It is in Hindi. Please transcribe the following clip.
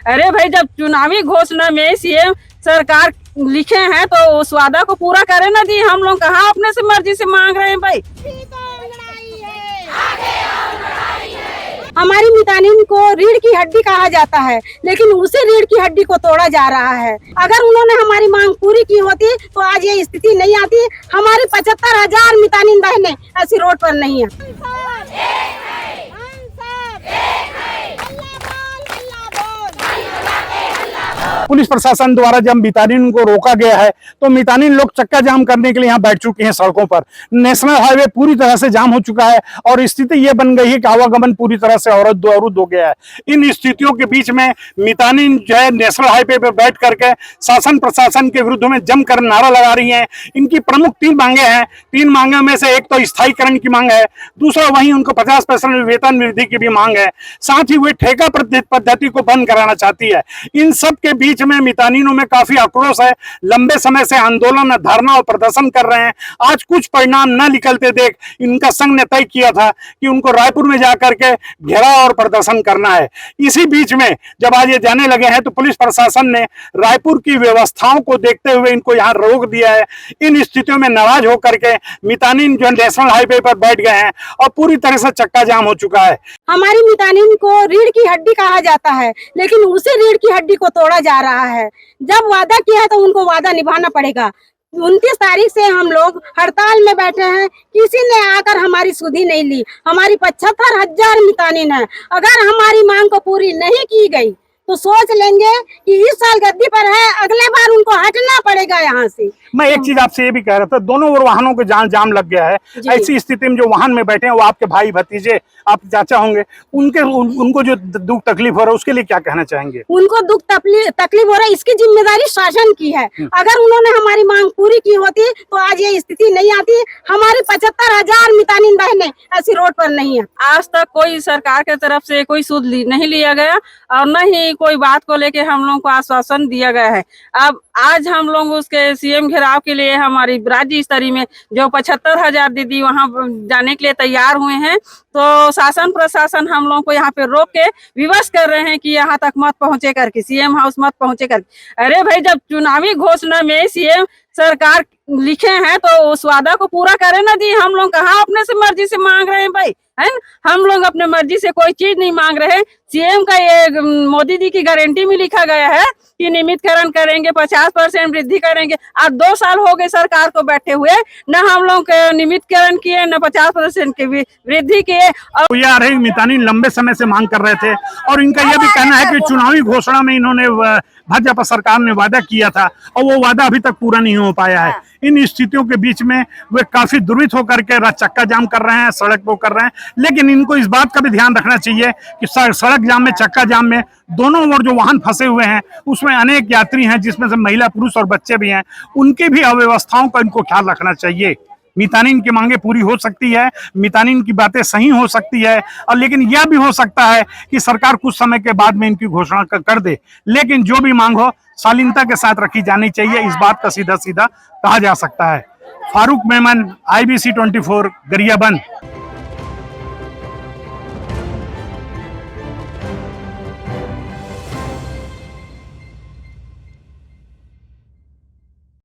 अरे भाई, जब चुनावी घोषणा में सीएम सरकार लिखे हैं तो उस वादा को पूरा करे ना दी। हम लोग कहाँ अपने से मर्जी से मांग रहे हैं भाई। हमारी मितानिन को रीढ़ की हड्डी कहा जाता है, लेकिन उसी रीढ़ की हड्डी को तोड़ा जा रहा है। अगर उन्होंने हमारी मांग पूरी की होती तो आज ये स्थिति नहीं आती। हमारी 75,000 मितानिन बहनें ऐसी रोड पर नहीं है। पुलिस प्रशासन द्वारा जब मितानिन को रोका गया है तो मितानिन लोग चक्का जाम करने के लिए यहाँ बैठ चुके हैं सड़कों पर। नेशनल हाईवे पूरी तरह से जाम हो चुका है और स्थिति ये बन गई है कि आवागमन पूरी तरह से अवरुद्ध हो गया है। इन स्थितियों के बीच में मितानिन जो है नेशनल हाईवे पर बैठ करके शासन प्रशासन के विरुद्ध में जमकर नारा लगा रही है। इनकी प्रमुख 3 मांगे हैं। 3 मांगों में से एक तो स्थायीकरण की मांग है, दूसरा वहीं उनको 50% वेतन वृद्धि की भी मांग है, साथ ही वे ठेका पद्धति को बंद कराना चाहती है। इन सब के बीच में मितानिनों में काफी आक्रोश है। लंबे समय से आंदोलन, धरना और प्रदर्शन कर रहे हैं। आज कुछ परिणाम न निकलते देख इनका संघ ने तय किया था कि उनको रायपुर में जाकर के घेराव और प्रदर्शन करना है। इसी बीच में जब आज ये जाने लगे हैं तो पुलिस प्रशासन ने रायपुर की व्यवस्थाओं को देखते हुए इनको यहाँ रोक दिया है। इन स्थितियों में नाराज होकर के मितानिन जो नेशनल हाईवे पर बैठ गए हैं और पूरी तरह से चक्का जाम हो चुका है। हमारी मितानिन को रीढ़ की हड्डी कहा जाता है, लेकिन उसी रीढ़ की हड्डी को तोड़ा जा रहा है। जब वादा किया है तो उनको वादा निभाना पड़ेगा। 29 तारीख से हम लोग हड़ताल में बैठे हैं, किसी ने आकर हमारी सुधि नहीं ली। हमारी 75,000 मितानिन है। अगर हमारी मांग को पूरी नहीं की गई तो सोच लेंगे कि इस साल गद्दी पर है, अगले बार उनको हटना पड़ेगा यहाँ से। मैं एक चीज आपसे ये भी कह रहा था, दोनों ओर वाहनों के जाम लग गया है। ऐसी स्थिति में जो वाहन में बैठे हैं वो आपके भाई भतीजे, आप चाचा होंगे, उनको जो दुख तकलीफ हो रहा है उसके लिए क्या कहना चाहेंगे? उनको दुख तकलीफ हो रहा है, इसकी जिम्मेदारी शासन की है। अगर उन्होंने हमारी मांग पूरी की होती तो आज ये स्थिति नहीं आती। हमारी 75,000 मितानिन बहनें ऐसी रोड पर नहीं है। आज तक कोई सरकार की तरफ से कोई सूद नहीं लिया गया और न ही कोई बात को लेके हम लोगों को आश्वासन दिया गया है। अब आज हम लोग उसके सीएम घेराव के लिए हमारी राज्य स्तरीय में जो 75,000 दीदी वहां जाने के लिए तैयार हुए हैं, तो शासन प्रशासन हम लोगों को यहाँ पे रोक के विवश कर रहे हैं कि यहाँ तक मत पहुंचे करके, सीएम हाउस मत पहुंचे करके। अरे भाई, जब चुनावी घोषणा में सीएम सरकार लिखे हैं तो उस वादा को पूरा करे ना दी। हम लोग कहाँ अपने से मर्जी से मांग रहे हैं भाई, है ना? हम लोग अपने मर्जी से कोई चीज नहीं मांग रहे। सीएम का ये मोदी जी की गारंटी में लिखा गया है कि नियमितकरण करेंगे, 50% वृद्धि करेंगे। आज 2 साल हो गए सरकार को बैठे हुए, न हम लोग नियमितकरण किए न 50% की वृद्धि किए। और ये आ रही मितानिन लंबे समय से मांग कर रहे थे और इनका यह भी कहना है कि चुनावी घोषणा में इन्होंने भाजपा सरकार ने वादा किया था और वो वादा अभी तक पूरा नहीं हो पाया है। इन स्थितियों के बीच में वे काफी दुर्वित होकर के चक्का जाम कर रहे हैं, सड़क को कर रहे हैं। लेकिन इनको इस बात का भी ध्यान रखना चाहिए कि सड़क जाम में, चक्का जाम में दोनों ओर जो वाहन फंसे हुए हैं उसमें अनेक यात्री हैं, जिसमें से महिला, पुरुष और बच्चे भी हैं। उनकी भी अव्यवस्थाओं का इनको ख्याल रखना चाहिए। मितानिन की मांगे पूरी हो सकती है, मितानिन की बातें सही हो सकती है, और लेकिन यह भी हो सकता है कि सरकार कुछ समय के बाद में इनकी घोषणा कर दे। लेकिन जो भी मांग हो शालीनता के साथ रखी जानी चाहिए, इस बात का सीधा सीधा कहा जा सकता है। फारूक मेमन, IBC 24, गरियाबंद।